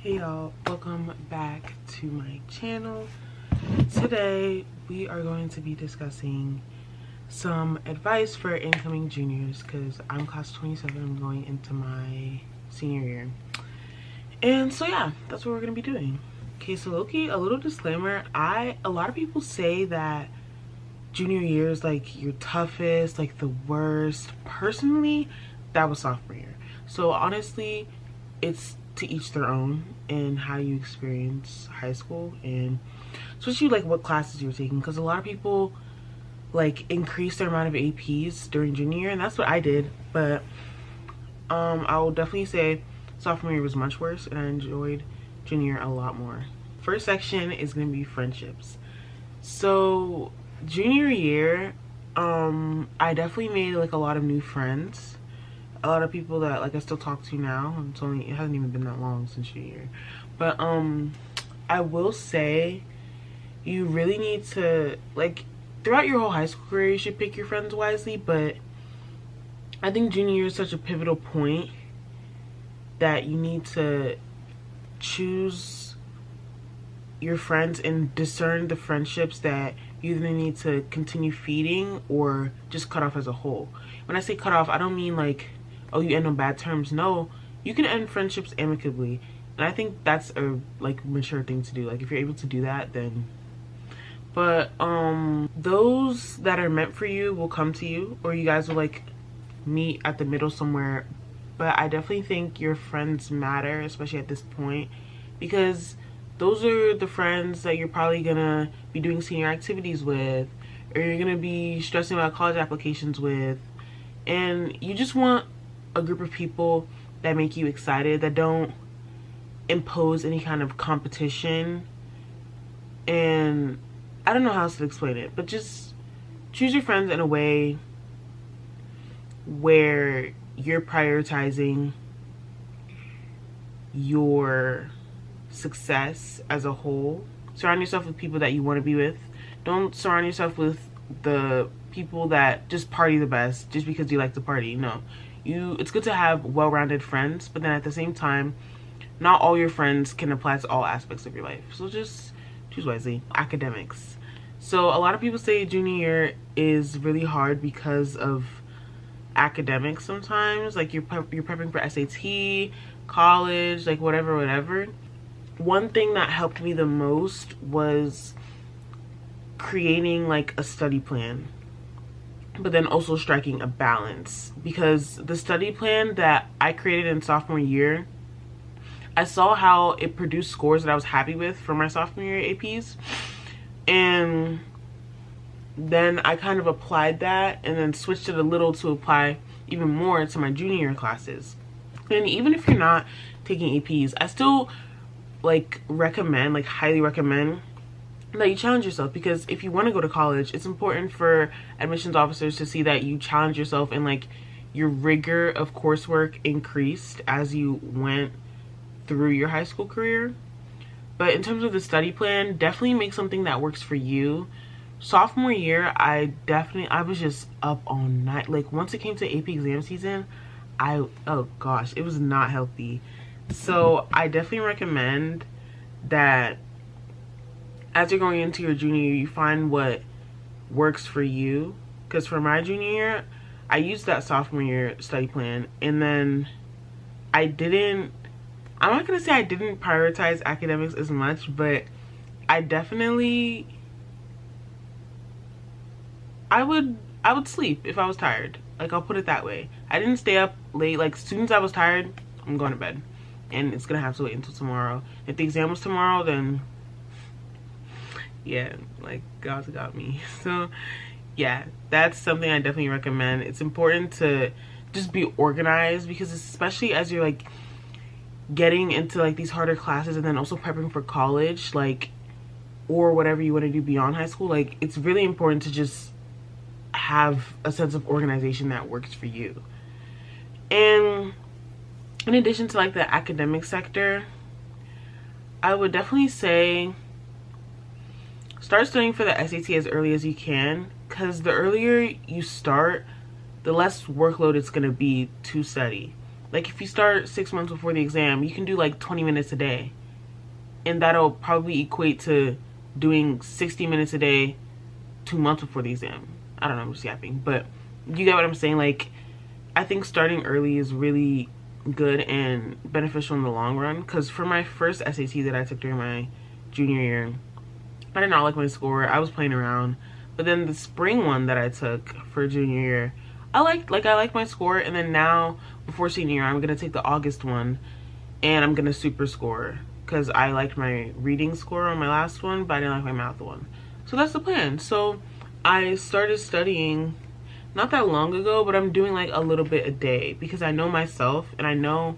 Hey y'all, welcome back to my channel. Today we are going to be discussing some advice for incoming juniors because I'm class 27. I'm going into my senior year, and so yeah, that's what we're gonna be doing. Okay, so Loki, a little disclaimer. A lot of people say that junior year is like your toughest, like the worst. Personally, that was sophomore year. So honestly, it's to each their own and how you experience high school, and especially like what classes you're taking, because a lot of people like increase their amount of APs during junior year, and that's what I did. But I will definitely say sophomore year was much worse and I enjoyed junior year a lot more. First section is going to be friendships. So junior year, I definitely made like a lot of new friends, a lot of people that like I still talk to now. It hasn't even been that long since junior year. But I will say you really need to, like, throughout your whole high school career, you should pick your friends wisely, but I think junior year is such a pivotal point that you need to choose your friends and discern the friendships that you either need to continue feeding or just cut off as a whole. When I say cut off, I don't mean like, oh, you end on bad terms. No, you can end friendships amicably, and I think that's a like mature thing to do. Like if you're able to do that, then. But those that are meant for you will come to you, or you guys will like meet at the middle somewhere. But I definitely think your friends matter, especially at this point, because those are the friends that you're probably gonna be doing senior activities with, or you're gonna be stressing about college applications with, and you just want a group of people that make you excited, that don't impose any kind of competition. And I don't know how else to explain it, but just choose your friends in a way where you're prioritizing your success as a whole. Surround yourself with people that you want to be with. Don't surround yourself with the people that just party the best just because you like to party. No, it's good to have well-rounded friends, but then at the same time, not all your friends can apply to all aspects of your life. So just choose wisely. Academics. So a lot of people say junior year is really hard because of academics sometimes. Like you're prepping for SAT, college, like whatever. One thing that helped me the most was creating like a study plan, but then also striking a balance, because the study plan that I created in sophomore year, I saw how it produced scores that I was happy with for my sophomore year APs, and then I kind of applied that and then switched it a little to apply even more to my junior year classes. And even if you're not taking APs, I still like highly recommend that you challenge yourself, because if you want to go to college, it's important for admissions officers to see that you challenge yourself and like your rigor of coursework increased as you went through your high school career. But in terms of the study plan, definitely make something that works for you. Sophomore year, I was just up all night. Like once it came to AP exam season, oh gosh, it was not healthy. So I definitely recommend that as you're going into your junior year, you find what works for you. Because for my junior year, I used that sophomore year study plan, and then I'm not gonna say I didn't prioritize academics as much, but I definitely, I would sleep if I was tired. Like, I'll put it that way. I didn't stay up late. Like, as soon as I was tired, I'm going to bed. And it's gonna have to wait until tomorrow. If the exam was tomorrow, then yeah, like God's got me. So yeah, that's something I definitely recommend. It's important to just be organized, because especially as you're like getting into like these harder classes and then also prepping for college, like, or whatever you want to do beyond high school, like it's really important to just have a sense of organization that works for you. And in addition to like the academic sector, I would definitely say start studying for the SAT as early as you can, because the earlier you start, the less workload it's going to be to study. Like if you start 6 months before the exam, you can do like 20 minutes a day, and that'll probably equate to doing 60 minutes a day 2 months before the exam. I don't know, I'm just yapping, but you get what I'm saying. Like, I think starting early is really good and beneficial in the long run, because for my first SAT that I took during my junior year, I did not like my score. I was playing around. But then the spring one that I took for junior year, I liked my score. And then now, before senior year, I'm going to take the August one, and I'm going to super score, because I liked my reading score on my last one, but I didn't like my math one. So that's the plan. So I started studying not that long ago, but I'm doing like a little bit a day, because I know myself, and I know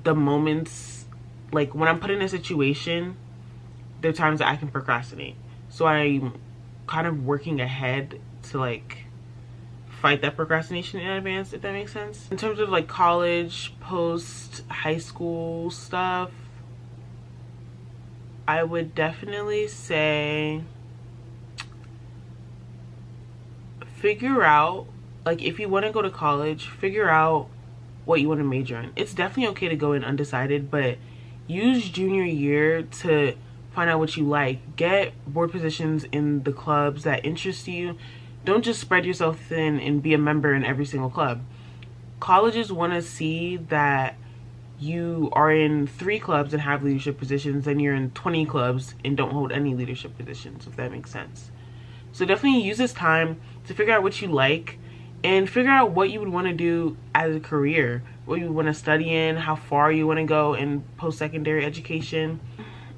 the moments, like when I'm put in a situation, there are times that I can procrastinate. So I'm kind of working ahead to like fight that procrastination in advance, if that makes sense. In terms of like college, post high school stuff, I would definitely say figure out, like if you want to go to college, figure out what you want to major in. It's definitely okay to go in undecided, but use junior year to find out what you like. Get board positions in the clubs that interest you. Don't just spread yourself thin and be a member in every single club. Colleges want to see that you are in 3 clubs and have leadership positions, and you're in 20 clubs and don't hold any leadership positions, if that makes sense. So definitely use this time to figure out what you like, and figure out what you would want to do as a career, what you want to study in, how far you want to go in post-secondary education.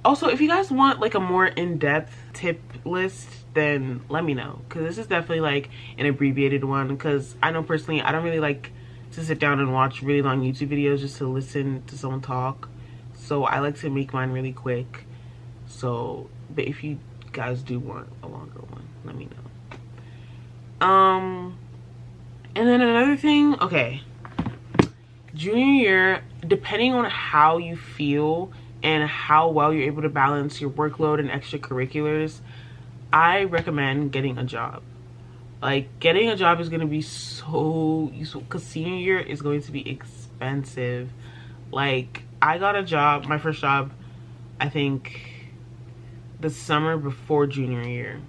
Also, if you guys want like a more in-depth tip list, then let me know, because this is definitely like an abbreviated one, because I know personally I don't really like to sit down and watch really long YouTube videos just to listen to someone talk. So I like to make mine really quick. So, but if you guys do want a longer one, let me know. And then another thing, okay, junior year, depending on how you feel and how well you're able to balance your workload and extracurriculars, I recommend getting a job. Like, getting a job is going to be so useful, because senior year is going to be expensive. Like, I got a job, my first job, I think the summer before junior year.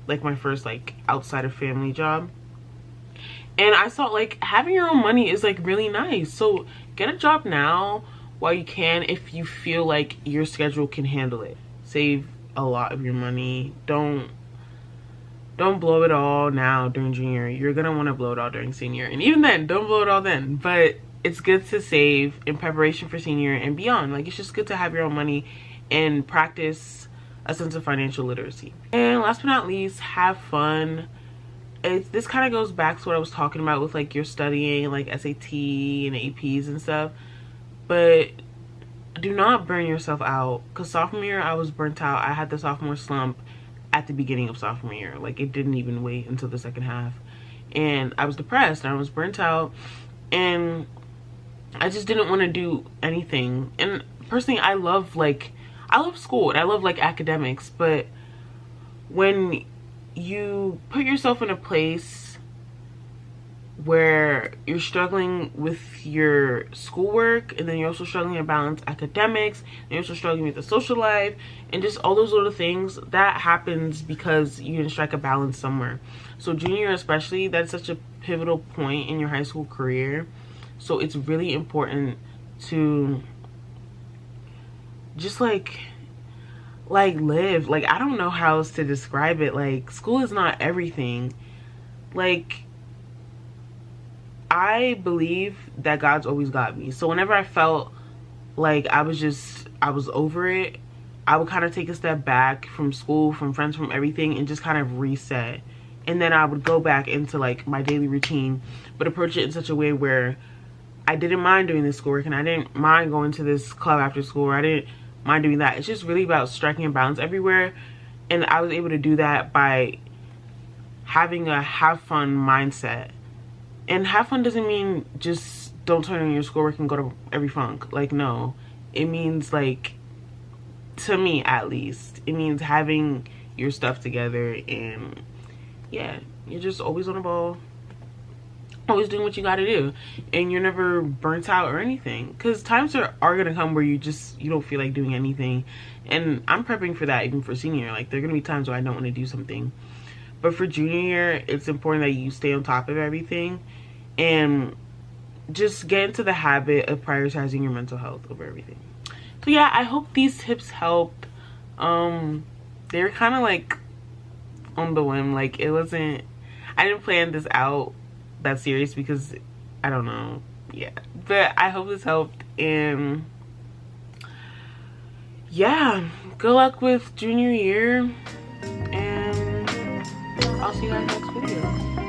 Like my first like outside of family job. And I thought like having your own money is like really nice. So get a job now while you can, if you feel like your schedule can handle it. Save a lot of your money. Don't blow it all now during junior. You're gonna want to blow it all during senior, and even then, don't blow it all then. But it's good to save in preparation for senior and beyond. Like, it's just good to have your own money and practice a sense of financial literacy. And last but not least, have fun. This kind of goes back to what I was talking about with like your studying, like SAT and APs and stuff. But do not burn yourself out, because sophomore year I was burnt out. I had the sophomore slump at the beginning of sophomore year. Like, it didn't even wait until the second half, and I was depressed and I was burnt out, and I just didn't want to do anything. And personally, I love school and I love like academics, but when you put yourself in a place where you're struggling with your schoolwork, and then you're also struggling to balance academics, and you're also struggling with the social life and just all those little things, that happens because you didn't strike a balance somewhere. So junior year especially, that's such a pivotal point in your high school career. So it's really important to just like live. Like, I don't know how else to describe it. Like, school is not everything. Like, I believe that God's always got me. So whenever I felt like I was over it, I would kind of take a step back from school, from friends, from everything, and just kind of reset. And then I would go back into like my daily routine, but approach it in such a way where I didn't mind doing this schoolwork, and I didn't mind going to this club after school, or I didn't mind doing that. It's just really about striking a balance everywhere. And I was able to do that by having a have fun mindset. And have fun doesn't mean just don't turn in your schoolwork and go to every funk. Like, no. It means, like, to me at least, it means having your stuff together, and yeah, you're just always on the ball. always doing what you got to do, and you're never burnt out or anything, because times are gonna come where you don't feel like doing anything. And I'm prepping for that even for senior. Like, there are gonna be times where I don't want to do something, but for junior year it's important that you stay on top of everything and just get into the habit of prioritizing your mental health over everything. So yeah, I hope these tips helped. They were kind of like on the whim. Like, I didn't plan this out that serious because I don't know. Yeah, but I hope this helped, and yeah, good luck with junior year, and I'll see you guys next video.